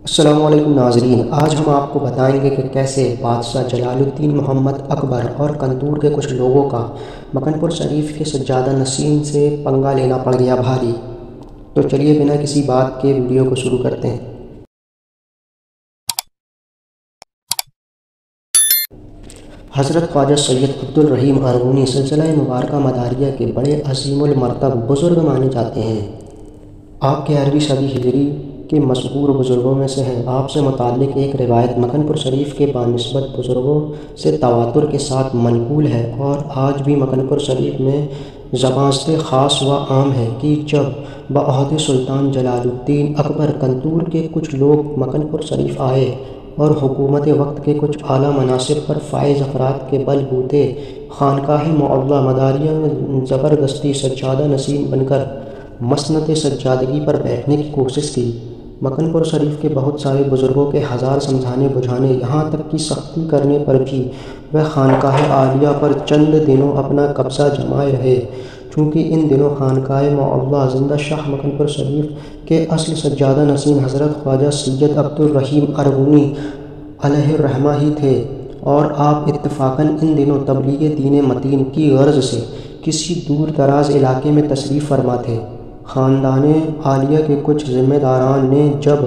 السلام علیکم ناظرین، آج ہم آپ کو بتائیں گے کہ کیسے بادشاہ جلال الدین محمد اکبر اور قندور کے کچھ لوگوں کا مکن پور شریف کے سجادہ نشین سے پنگا لینا پڑ گیا بھاری۔ تو چلیے بنا کسی بات کے ویڈیو کو شروع کرتے ہیں۔ حضرت خواجہ سید عبدالرحیم ارغونی سلسلہ مبارکہ مداریہ کے بڑے عظیم المرتب بزرگ مانے جاتے ہیں۔ آپ کے 11ویں صدی ہجری کے مشہور بزرگوں میں سے ہیں۔ آپ سے متعلق ایک روایت مکن پور شریف کے بانسبت بزرگوں سے تواتر کے ساتھ منقول ہے اور آج بھی مکن پور شریف میں زبان سے خاص و عام ہے کہ جب بعہد سلطان جلال الدین اکبر قندور کے کچھ لوگ مکن پور شریف آئے اور حکومت وقت کے کچھ اعلیٰ مناصب پر فائز افراد کے بل بوتے خانقاہ معلیٰ مداریہ میں زبردستی سجادہ نشین بن کر مسند سجادگی پر بیٹھنے کی کوشش کی۔ مکن پور شریف کے بہت سارے بزرگوں کے ہزار سمجھانے بجھانے یہاں تک کہ سختی کرنے پر بھی وہ خانقاہ عالیہ پر چند دنوں اپنا قبضہ جمائے رہے، چونکہ ان دنوں خانقاہ معلیٰ زندہ شاہ مکن پور شریف کے اصل سجادہ نشین حضرت خواجہ سید عبدالرحیم ارغونی علیہ الرحمہ ہی تھے، اور آپ اتفاقاً ان دنوں تبلیغ دین متین کی غرض سے کسی دور دراز علاقے میں تشریف فرما تھے۔ خاندان عالیہ کے کچھ ذمہ داران نے جب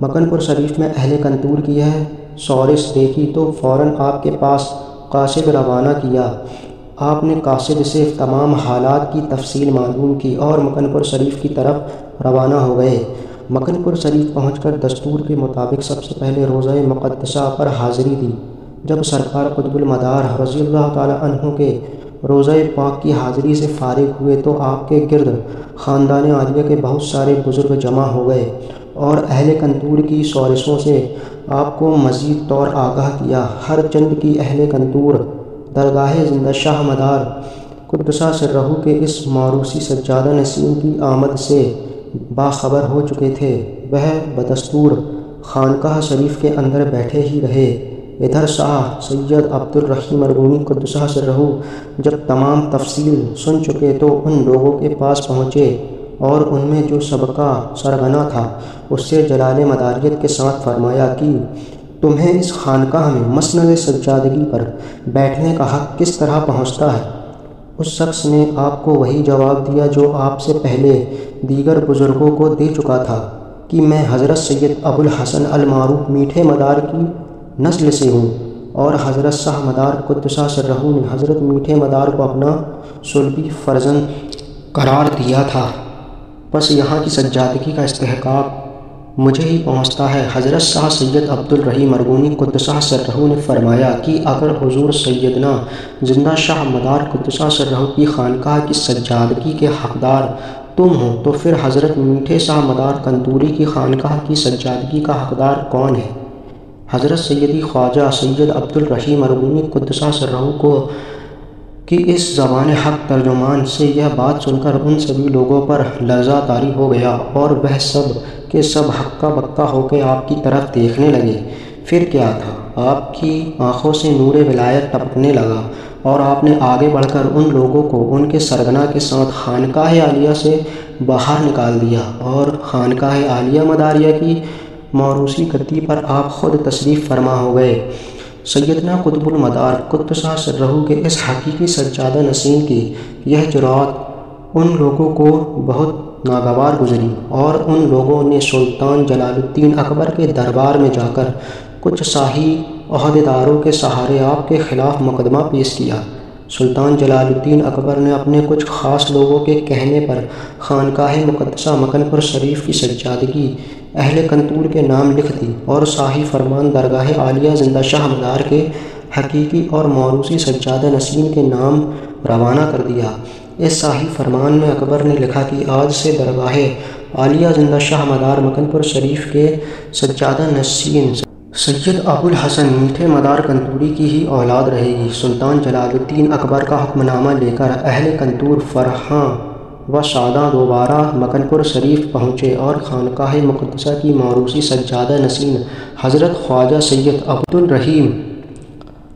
مکن پور شریف میں اہل قندور کی یہ شورش دیکھی تو فوراً آپ کے پاس قاصد روانہ کیا۔ آپ نے قاصد سے تمام حالات کی تفصیل معلوم کی اور مکن پور شریف کی طرف روانہ ہو گئے۔ مکن پور شریف پہنچ کر دستور کے مطابق سب سے پہلے روضہ مقدسہ پر حاضری دی۔ جب سرکار قطب المدار رضی اللہ تعالیٰ عنہ کے روضہ پاک کی حاضری سے فارغ ہوئے تو آپ کے گرد خاندان عالیہ کے بہت سارے بزرگ جمع ہو گئے اور اہل قندور کی شورشوں سے آپ کو مزید طور آگاہ کیا۔ ہر چند کی اہل قندور درگاہ زندہ شاہ مدار قدس سرہ کے اس موروثی سجادہ نشین کی آمد سے باخبر ہو چکے تھے۔ وہ بدستور خانقاہ شریف کے اندر بیٹھے ہی رہے۔ ادھر شاہ سید عبدالرحیم ارغونی قدس سرہ جب تمام تفصیل سن چکے تو ان لوگوں کے پاس پہنچے اور ان میں جو سبقہ سرغنہ تھا اس سے جلال مداریت کے ساتھ فرمایا کہ تمہیں اس خانقاہ میں مسند سجادگی پر بیٹھنے کا حق کس طرح پہنچتا ہے؟ اس شخص نے آپ کو وہی جواب دیا جو آپ سے پہلے دیگر بزرگوں کو دے چکا تھا کہ میں حضرت سید ابوالحسن المعروف میٹھے مدار کی نسل سے ہوں، اور حضرت شاہ مدار قدس سرہ نے حضرت میٹھے مدار کو اپنا صلبی فرزند قرار دیا تھا، بس یہاں کی سجادگی کا استحقاق مجھے ہی پہنچتا ہے۔ حضرت شاہ سید عبدالرحیم ارغونی قدس سرہ نے فرمایا کہ اگر حضور سیدنا زندہ شاہ مدار قدس سرہ کی خانقاہ کی سجادگی کے حقدار تم ہو تو پھر حضرت میٹھے شاہ مدار قندوری کی خانقاہ کی سجادگی کا حقدار کون ہے؟ حضرت سیدی خواجہ سید عبدالرحیم ارغونی قدس سرہ کو کی اس زبان حق ترجمان سے یہ بات سن کر ان سبھی لوگوں پر لرزہ طاری ہو گیا اور وہ سب کے سب ہکا بکا ہو کے آپ کی طرف دیکھنے لگے۔ پھر کیا تھا، آپ کی آنکھوں سے نور ولایت ٹپکنے لگا اور آپ نے آگے بڑھ کر ان لوگوں کو ان کے سرگنا کے ساتھ خانقاہ عالیہ سے باہر نکال دیا اور خانقاہ عالیہ مداریہ کی موروثی گدی پر آپ خود تشریف فرما ہو گئے۔ سیدنا قطب المدار قدس سرہ کے اس حقیقی سجادہ نشین کی یہ جرات ان لوگوں کو بہت ناگوار گزری اور ان لوگوں نے سلطان جلال الدین اکبر کے دربار میں جا کر کچھ شاہی عہدیداروں کے سہارے آپ کے خلاف مقدمہ پیش کیا۔ سلطان جلال الدین اکبر نے اپنے کچھ خاص لوگوں کے کہنے پر خانقاہ مقدسہ مکن پور شریف کی سجادگی اہل قندور کے نام لکھ دی اور شاہی فرمان درگاہ عالیہ زندہ شاہ مدار کے حقیقی اور موروثی سجادہ نشین کے نام روانہ کر دیا۔ اس شاہی فرمان میں اکبر نے لکھا کہ آج سے درگاہ عالیہ زندہ شاہ مدار مکن پور شریف کے سجادہ نشین سید ابوالحسن میٹھے مدار قندوری کی ہی اولاد رہے گی۔ سلطان جلال الدین اکبر کا حکم نامہ لے کر اہل قندور فرحاں و شاداں دوبارہ مکن پور شریف پہنچے اور خانقاہ مقدسہ کی موروثی سجادہ نشین حضرت خواجہ سید عبدالرحیم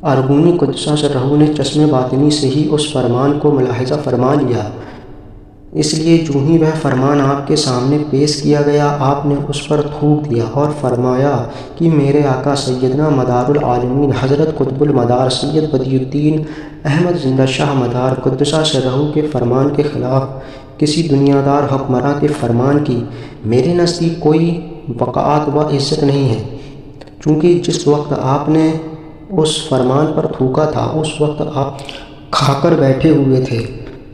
ارغونی قدس سرہ نے چشم باطنی سے ہی اس فرمان کو ملاحظہ فرما لیا۔ اس لیے جو ہی وہ فرمان آپ کے سامنے پیش کیا گیا آپ نے اس پر تھوک دیا اور فرمایا کہ میرے آقا سیدنا مدار العالمین حضرت قطب المدار سید بدی الدین احمد زندہ شاہ مدار قدسہ سرہ کے فرمان کے خلاف کسی دنیا دار حکمراں کے فرمان کی میرے نزدیک کوئی وقعت و عزت نہیں ہے، چونکہ جس وقت آپ نے اس فرمان پر تھوکا تھا اس وقت آپ کھا کر بیٹھے ہوئے تھے،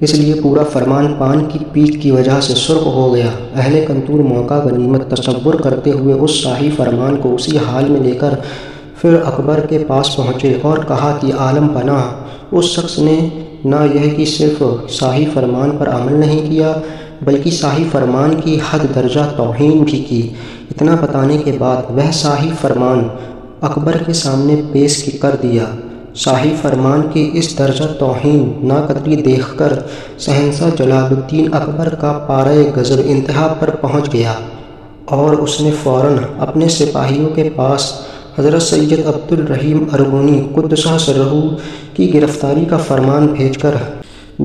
اس لیے پورا فرمان پان کی پیک کی وجہ سے سرخ ہو گیا۔ اہل کنتور موقع غنیمت تصور کرتے ہوئے اس شاہی فرمان کو اسی حال میں لے کر پھر اکبر کے پاس پہنچے اور کہا کہ عالم پناہ، اس شخص نے نہ یہ کہ صرف شاہی فرمان پر عمل نہیں کیا بلکہ شاہی فرمان کی حد درجہ توہین بھی کی۔ اتنا بتانے کے بعد وہ شاہی فرمان اکبر کے سامنے پیش کر دیا۔ شاہی فرمان کی اس درجہ توہین ناقدری دیکھ کر شہنشاہ جلال الدین اکبر کا پارہ غضب انتہا پر پہنچ گیا اور اس نے فوراً اپنے سپاہیوں کے پاس حضرت سید عبد الرحیم ارغنی قدسہ سرہ کی گرفتاری کا فرمان بھیج کر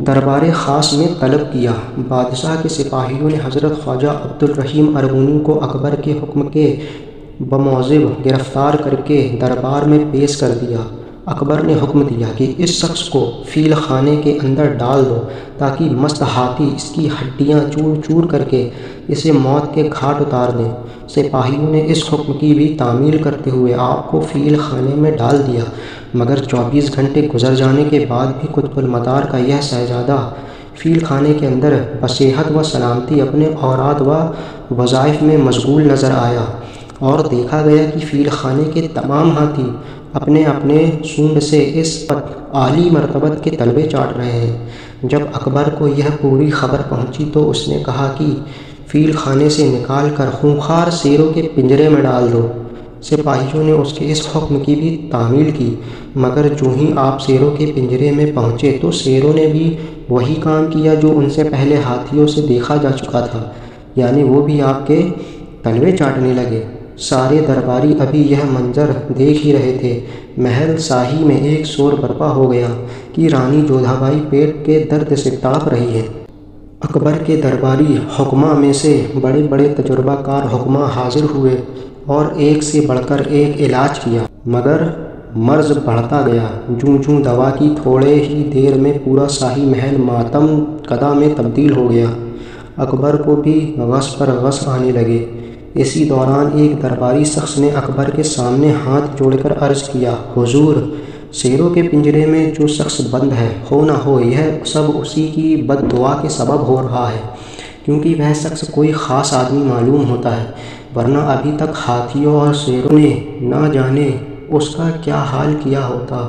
دربار خاص میں طلب کیا۔ بادشاہ کے سپاہیوں نے حضرت خواجہ عبد الرحیم ارغنی کو اکبر کے حکم کے بموجب گرفتار کر کے دربار میں پیش کر دیا۔ اکبر نے حکم دیا کہ اس شخص کو فیل خانے کے اندر ڈال دو تاکہ مست ہاتھی اس کی ہڈیاں چور چور کر کے اسے موت کے گھاٹ اتار دیں۔ سپاہیوں نے اس حکم کی بھی تعمیل کرتے ہوئے آپ کو فیل خانے میں ڈال دیا، مگر 24 گھنٹے گزر جانے کے بعد بھی قطب المدار کا یہ شہزادہ فیل خانے کے اندر بصحت و سلامتی اپنے اوراد و وظائف میں مشغول نظر آیا، اور دیکھا گیا کہ فیل خانے کے تمام ہاتھی اپنے اپنے سونڈ سے اس عالی مرتبت کے تلوے چاٹ رہے ہیں۔ جب اکبر کو یہ پوری خبر پہنچی تو اس نے کہا کہ فیل خانے سے نکال کر خونخوار شیروں کے پنجرے میں ڈال دو۔ سپاہیوں نے اس کے اس حکم کی بھی تعمیل کی، مگر جو ہی آپ شیروں کے پنجرے میں پہنچے تو شیروں نے بھی وہی کام کیا جو ان سے پہلے ہاتھیوں سے دیکھا جا چکا تھا، یعنی وہ بھی آپ کے تلوے چاٹنے لگے۔ سارے درباری ابھی یہ منظر دیکھ ہی رہے تھے، محل شاہی میں ایک شور برپا ہو گیا کہ رانی جودھا بائی پیٹ کے درد سے تڑپ رہی ہے۔ اکبر کے درباری حکماں میں سے بڑے بڑے تجربہ کار حکماں حاضر ہوئے اور ایک سے بڑھ کر ایک علاج کیا، مگر مرض بڑھتا گیا۔ جوں دوا کی تھوڑے ہی دیر میں پورا شاہی محل ماتم کدا میں تبدیل ہو گیا۔ اکبر کو بھی غص پر غص آنے لگے۔ اسی دوران ایک درباری شخص نے اکبر کے سامنے ہاتھ جوڑ کر عرض کیا، حضور، شیروں کے پنجرے میں جو شخص بند ہے، ہو نہ ہو یہ سب اسی کی بد دعا کے سبب ہو رہا ہے، کیونکہ وہ شخص کوئی خاص آدمی معلوم ہوتا ہے، ورنہ ابھی تک ہاتھیوں اور شیروں نے نہ جانے اس کا کیا حال کیا ہوتا۔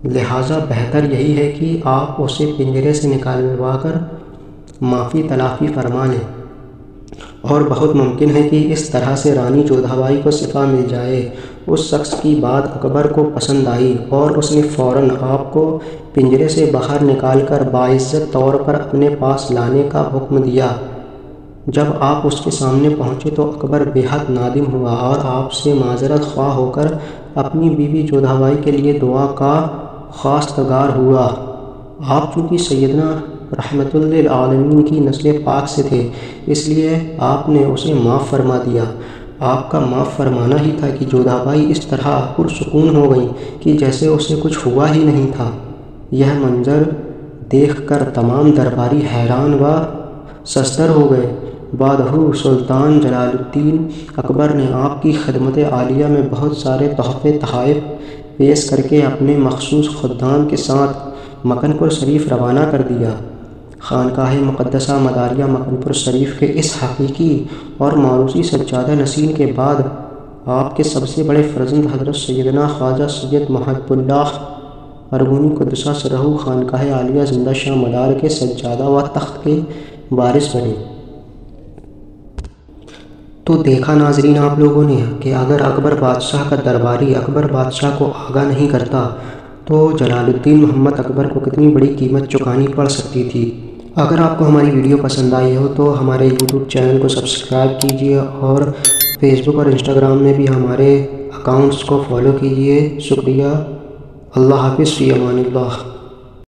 لہٰذا بہتر یہی ہے کہ آپ اسے پنجرے سے نکالوا کر معافی تلافی فرما لیں، اور بہت ممکن ہے کہ اس طرح سے رانی جودھا بائی کو شفا مل جائے۔ اس شخص کی بات اکبر کو پسند آئی اور اس نے فوراً آپ کو پنجرے سے باہر نکال کر باعزت طور پر اپنے پاس لانے کا حکم دیا۔ جب آپ اس کے سامنے پہنچے تو اکبر بے حد نادم ہوا اور آپ سے معذرت خواہ ہو کر اپنی بیوی جودھا بائی کے لیے دعا کا خواستگار ہوا۔ آپ چونکہ سیدنا رحمت للعالمین کی نسل پاک سے تھے، اس لیے آپ نے اسے معاف فرما دیا۔ آپ کا معاف فرمانا ہی تھا کہ جودھا بائی اس طرح پرسکون ہو گئیں کہ جیسے اسے کچھ ہوا ہی نہیں تھا۔ یہ منظر دیکھ کر تمام درباری حیران و ششدر ہو گئے۔ بادہ سلطان جلال الدین اکبر نے آپ کی خدمت عالیہ میں بہت سارے تحفے تحائف پیش کر کے اپنے مخصوص خدام کے ساتھ مکن پور شریف روانہ کر دیا۔ خانقاہ مقدسہ مداریہ مکن پور شریف کے اس حقیقی اور موروثی سجادہ نشین کے بعد آپ کے سب سے بڑے فرزند حضرت سیدنا خواجہ سید محب اللہ ارغنی قدسہ سرہ خانقاہ عالیہ زندہ شاہ مدار کے سجادہ و تخت کے وارث بنے۔ تو دیکھا ناظرین آپ لوگوں نے کہ اگر اکبر بادشاہ کا درباری اکبر بادشاہ کو آگاہ نہیں کرتا تو جلال الدین محمد اکبر کو کتنی بڑی قیمت چکانی پڑ سکتی تھی۔ اگر آپ کو ہماری ویڈیو پسند آئی ہو تو ہمارے یوٹیوب چینل کو سبسکرائب کیجیے اور فیس بک اور انسٹاگرام میں بھی ہمارے اکاؤنٹس کو فالو کیجیے۔ شکریہ۔ اللہ حافظ، فی امان اللہ۔